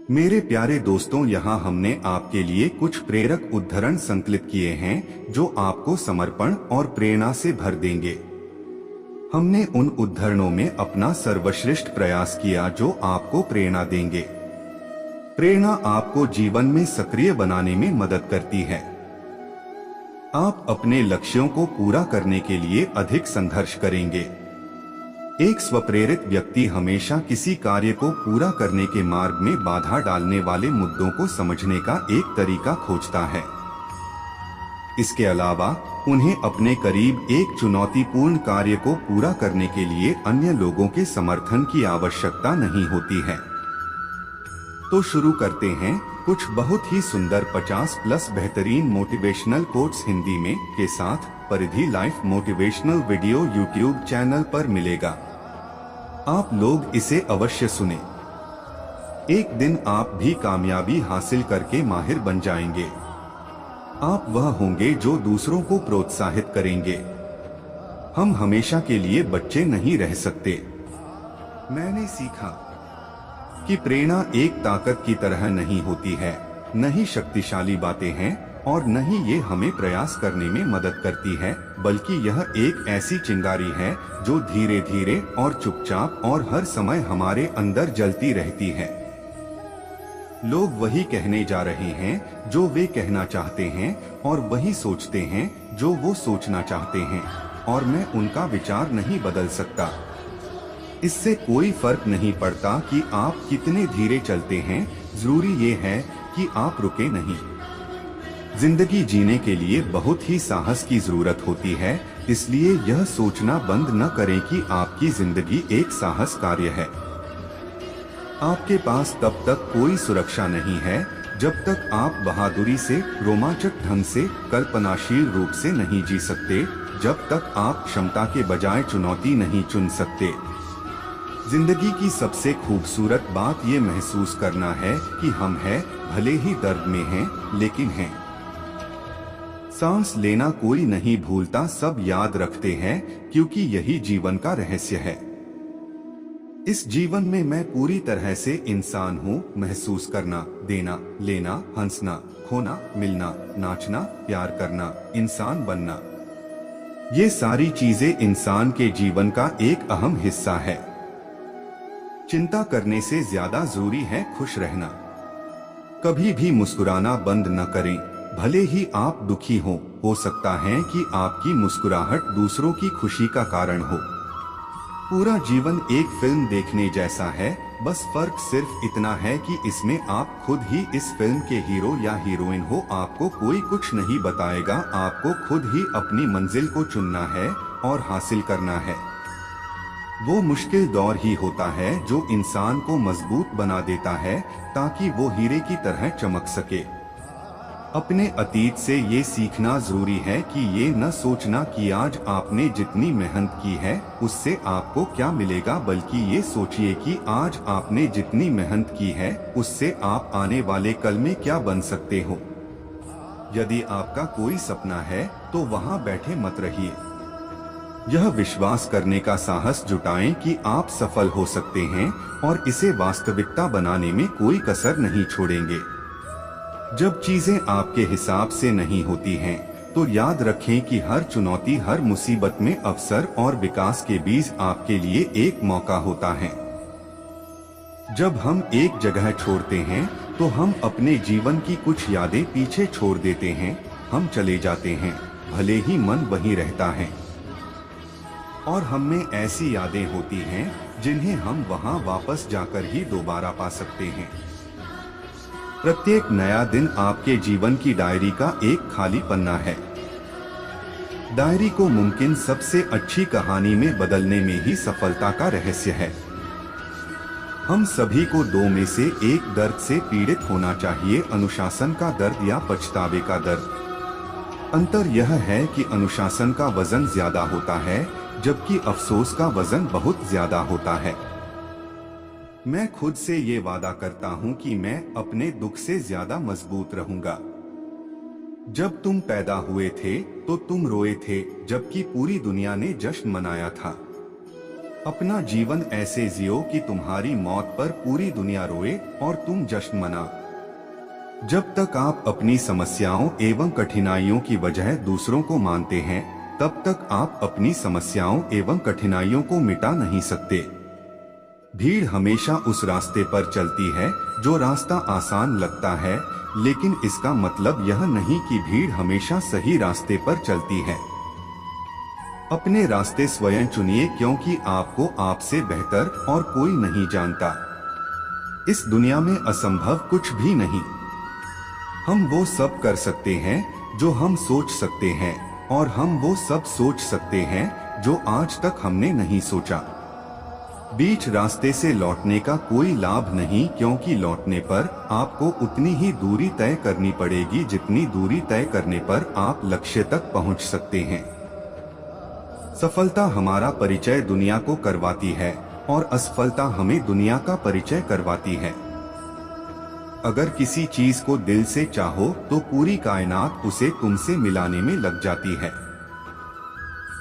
मेरे प्यारे दोस्तों, यहाँ हमने आपके लिए कुछ प्रेरक उद्धरण संकलित किए हैं जो आपको समर्पण और प्रेरणा से भर देंगे। हमने उन उद्धरणों में अपना सर्वश्रेष्ठ प्रयास किया जो आपको प्रेरणा देंगे। प्रेरणा आपको जीवन में सक्रिय बनाने में मदद करती है। आप अपने लक्ष्यों को पूरा करने के लिए अधिक संघर्ष करेंगे। एक स्वप्रेरित व्यक्ति हमेशा किसी कार्य को पूरा करने के मार्ग में बाधा डालने वाले मुद्दों को समझने का एक तरीका खोजता है। इसके अलावा उन्हें अपने करीब एक चुनौतीपूर्ण कार्य को पूरा करने के लिए अन्य लोगों के समर्थन की आवश्यकता नहीं होती है। तो शुरू करते हैं कुछ बहुत ही सुंदर 50+ बेहतरीन मोटिवेशनल कोट्स हिंदी में के साथ। परिधि life motivational video YouTube channel पर मिलेगा। आप लोग इसे अवश्य सुने। एक दिन आप भी कामयाबी हासिल करके माहिर बन जाएंगे। आप वह होंगे जो दूसरों को प्रोत्साहित करेंगे। हम हमेशा के लिए बच्चे नहीं रह सकते। मैंने सीखा कि प्रेरणा एक ताकत की तरह नहीं होती है, न ही शक्तिशाली बातें हैं और न ही ये हमें प्रयास करने में मदद करती है, बल्कि यह एक ऐसी चिंगारी है जो धीरे धीरे और चुपचाप और हर समय हमारे अंदर जलती रहती है। लोग वही कहने जा रहे हैं जो वे कहना चाहते हैं और वही सोचते हैं जो वो सोचना चाहते हैं, और मैं उनका विचार नहीं बदल सकता। इससे कोई फर्क नहीं पड़ता कि आप कितने धीरे चलते हैं, जरूरी ये है कि आप रुके नहीं। जिंदगी जीने के लिए बहुत ही साहस की जरूरत होती है, इसलिए यह सोचना बंद न करें कि आपकी जिंदगी एक साहस कार्य है। आपके पास तब तक कोई सुरक्षा नहीं है जब तक आप बहादुरी से, रोमांचक ढंग से, कल्पनाशील रूप से नहीं जी सकते, जब तक आप क्षमता के बजाय चुनौती नहीं चुन सकते। जिंदगी की सबसे खूबसूरत बात ये महसूस करना है कि हम हैं, भले ही दर्द में हैं, लेकिन हैं। सांस लेना कोई नहीं भूलता, सब याद रखते हैं, क्योंकि यही जीवन का रहस्य है। इस जीवन में मैं पूरी तरह से इंसान हूँ। महसूस करना, देना, लेना, हंसना, खोना, मिलना, नाचना, प्यार करना, इंसान बनना, ये सारी चीजें इंसान के जीवन का एक अहम हिस्सा है। चिंता करने से ज्यादा जरूरी है खुश रहना। कभी भी मुस्कुराना बंद न करें, भले ही आप दुखी हो सकता है कि आपकी मुस्कुराहट दूसरों की खुशी का कारण हो। पूरा जीवन एक फिल्म देखने जैसा है, बस फर्क सिर्फ इतना है कि इसमें आप खुद ही इस फिल्म के हीरो या हीरोइन हो। आपको कोई कुछ नहीं बताएगा, आपको खुद ही अपनी मंजिल को चुनना है और हासिल करना है। वो मुश्किल दौर ही होता है जो इंसान को मजबूत बना देता है, ताकि वो हीरे की तरह चमक सके। अपने अतीत से ये सीखना जरूरी है कि ये न सोचना कि आज आपने जितनी मेहनत की है उससे आपको क्या मिलेगा, बल्कि ये सोचिए कि आज आपने जितनी मेहनत की है उससे आप आने वाले कल में क्या बन सकते हो। यदि आपका कोई सपना है तो वहाँ बैठे मत रहिए। यह विश्वास करने का साहस जुटाएं कि आप सफल हो सकते हैं और इसे वास्तविकता बनाने में कोई कसर नहीं छोड़ेंगे। जब चीजें आपके हिसाब से नहीं होती हैं, तो याद रखें कि हर चुनौती, हर मुसीबत में अवसर और विकास के बीच आपके लिए एक मौका होता है। जब हम एक जगह छोड़ते हैं तो हम अपने जीवन की कुछ यादें पीछे छोड़ देते हैं। हम चले जाते हैं, भले ही मन वहीं रहता है, और हम में ऐसी यादें होती हैं जिन्हें हम वहां वापस जाकर ही दोबारा पा सकते हैं। प्रत्येक नया दिन आपके जीवन की डायरी का एक खाली पन्ना है। डायरी को मुमकिन सबसे अच्छी कहानी में बदलने में ही सफलता का रहस्य है। हम सभी को दो में से एक दर्द से पीड़ित होना चाहिए, अनुशासन का दर्द या पछतावे का दर्द। अंतर यह है कि अनुशासन का वजन ज्यादा होता है, जबकि अफसोस का वजन बहुत ज्यादा होता है। मैं खुद से ये वादा करता हूँ कि मैं अपने दुख से ज्यादा मजबूत रहूंगा। जब तुम पैदा हुए थे तो तुम रोए थे, जबकि पूरी दुनिया ने जश्न मनाया था। अपना जीवन ऐसे जियो कि तुम्हारी मौत पर पूरी दुनिया रोए और तुम जश्न मना। जब तक आप अपनी समस्याओं एवं कठिनाइयों की वजह दूसरों को मानते हैं, तब तक आप अपनी समस्याओं एवं कठिनाइयों को मिटा नहीं सकते। भीड़ हमेशा उस रास्ते पर चलती है जो रास्ता आसान लगता है, लेकिन इसका मतलब यह नहीं कि भीड़ हमेशा सही रास्ते पर चलती है। अपने रास्ते स्वयं चुनिए, क्योंकि आपको आपसे बेहतर और कोई नहीं जानता। इस दुनिया में असंभव कुछ भी नहीं। हम वो सब कर सकते हैं जो हम सोच सकते हैं, और हम वो सब सोच सकते हैं जो आज तक हमने नहीं सोचा। बीच रास्ते से लौटने का कोई लाभ नहीं, क्योंकि लौटने पर आपको उतनी ही दूरी तय करनी पड़ेगी जितनी दूरी तय करने पर आप लक्ष्य तक पहुंच सकते हैं। सफलता हमारा परिचय दुनिया को करवाती है और असफलता हमें दुनिया का परिचय करवाती है। अगर किसी चीज को दिल से चाहो तो पूरी कायनात उसे तुमसे मिलाने में लग जाती है।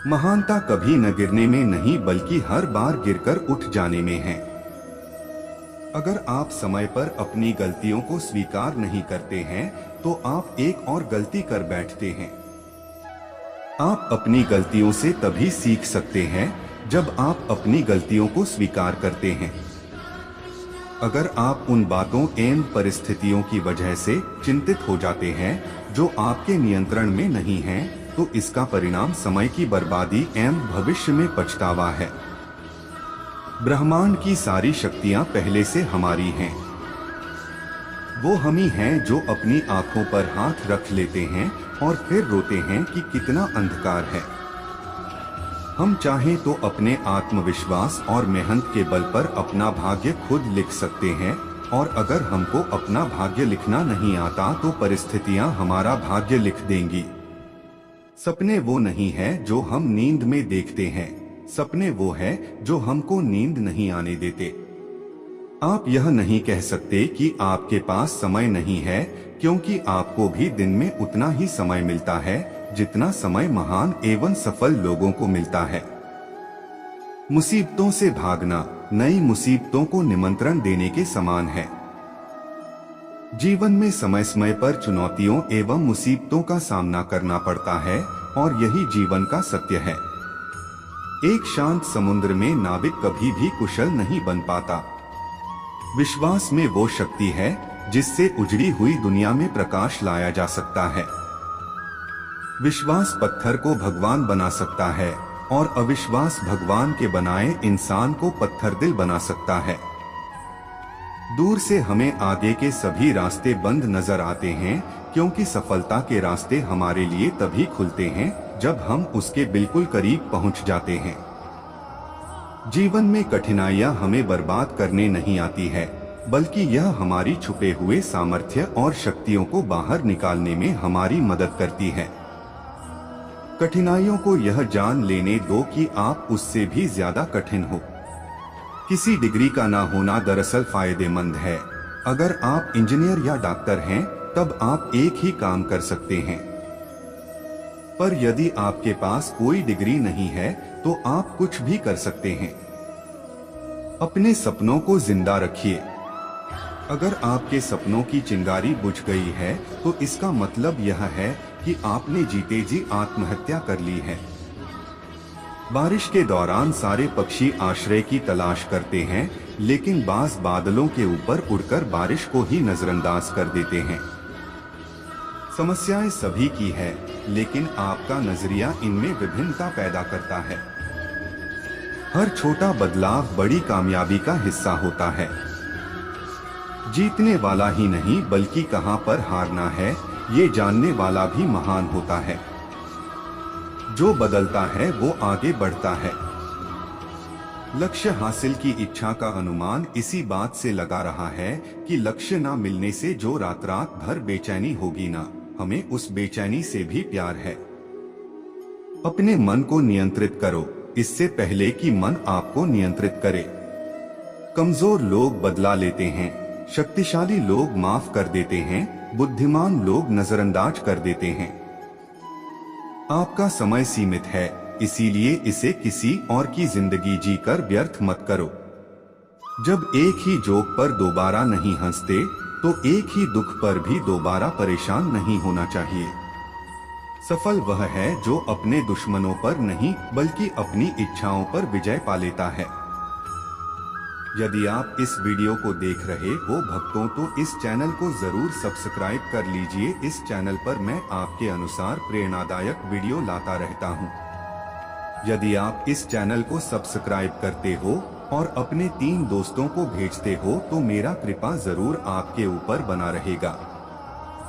महानता कभी न गिरने में नहीं, बल्कि हर बार गिरकर उठ जाने में है। अगर आप समय पर अपनी गलतियों को स्वीकार नहीं करते हैं तो आप एक और गलती कर बैठते हैं। आप अपनी गलतियों से तभी सीख सकते हैं जब आप अपनी गलतियों को स्वीकार करते हैं। अगर आप उन बातों एवं परिस्थितियों की वजह से चिंतित हो जाते हैं जो आपके नियंत्रण में नहीं हैं, तो इसका परिणाम समय की बर्बादी एवं भविष्य में पछतावा है। ब्रह्मांड की सारी शक्तियां पहले से हमारी हैं। वो हम ही हैं जो अपनी आंखों पर हाथ रख लेते हैं और फिर रोते हैं कि कितना अंधकार है। हम चाहें तो अपने आत्मविश्वास और मेहनत के बल पर अपना भाग्य खुद लिख सकते हैं, और अगर हमको अपना भाग्य लिखना नहीं आता तो परिस्थितियां हमारा भाग्य लिख देंगी। सपने वो नहीं है जो हम नींद में देखते हैं, सपने वो है जो हमको नींद नहीं आने देते। आप यह नहीं कह सकते कि आपके पास समय नहीं है, क्योंकि आपको भी दिन में उतना ही समय मिलता है जितना समय महान एवं सफल लोगों को मिलता है। मुसीबतों से भागना नई मुसीबतों को निमंत्रण देने के समान है। जीवन में समय समय पर चुनौतियों एवं मुसीबतों का सामना करना पड़ता है, और यही जीवन का सत्य है। एक शांत समुद्र में नाविक कभी भी कुशल नहीं बन पाता। विश्वास में वो शक्ति है जिससे उजड़ी हुई दुनिया में प्रकाश लाया जा सकता है। विश्वास पत्थर को भगवान बना सकता है, और अविश्वास भगवान के बनाए इंसान को पत्थर दिल बना सकता है। दूर से हमें आगे के सभी रास्ते बंद नजर आते हैं, क्योंकि सफलता के रास्ते हमारे लिए तभी खुलते हैं जब हम उसके बिल्कुल करीब पहुंच जाते हैं। जीवन में कठिनाइयां हमें बर्बाद करने नहीं आती है, बल्कि यह हमारी छुपे हुए सामर्थ्य और शक्तियों को बाहर निकालने में हमारी मदद करती है। कठिनाइयों को यह जान लेने दो कि आप उससे भी ज्यादा कठिन हो। किसी डिग्री का ना होना दरअसल फायदेमंद है। अगर आप इंजीनियर या डॉक्टर हैं, तब आप एक ही काम कर सकते हैं। पर यदि आपके पास कोई डिग्री नहीं है तो आप कुछ भी कर सकते हैं। अपने सपनों को जिंदा रखिए। अगर आपके सपनों की चिंगारी बुझ गई है तो इसका मतलब यह है कि आपने जीते जी आत्महत्या कर ली है। बारिश के दौरान सारे पक्षी आश्रय की तलाश करते हैं, लेकिन बाज बादलों के ऊपर उड़कर बारिश को ही नजरअंदाज कर देते हैं। समस्याएं सभी की है, लेकिन आपका नजरिया इनमें विभिन्नता पैदा करता है। हर छोटा बदलाव बड़ी कामयाबी का हिस्सा होता है। जीतने वाला ही नहीं बल्कि कहां पर हारना है, ये जानने वाला भी महान होता है। जो बदलता है वो आगे बढ़ता है। लक्ष्य हासिल की इच्छा का अनुमान इसी बात से लगा रहा है कि लक्ष्य ना मिलने से जो रात रात भर बेचैनी होगी ना, हमें उस बेचैनी से भी प्यार है। अपने मन को नियंत्रित करो, इससे पहले कि मन आपको नियंत्रित करे। कमजोर लोग बदला लेते हैं, शक्तिशाली लोग माफ कर देते हैं, बुद्धिमान लोग नजरअंदाज कर देते हैं। आपका समय सीमित है, इसीलिए इसे किसी और की जिंदगी जीकर व्यर्थ मत करो। जब एक ही जोक पर दोबारा नहीं हंसते तो एक ही दुख पर भी दोबारा परेशान नहीं होना चाहिए। सफल वह है जो अपने दुश्मनों पर नहीं बल्कि अपनी इच्छाओं पर विजय पा लेता है। यदि आप इस वीडियो को देख रहे हो भक्तों तो इस चैनल को जरूर सब्सक्राइब कर लीजिए। इस चैनल पर मैं आपके अनुसार प्रेरणादायक वीडियो लाता रहता हूं। यदि आप इस चैनल को सब्सक्राइब करते हो और अपने 3 दोस्तों को भेजते हो तो मेरा कृपा जरूर आपके ऊपर बना रहेगा।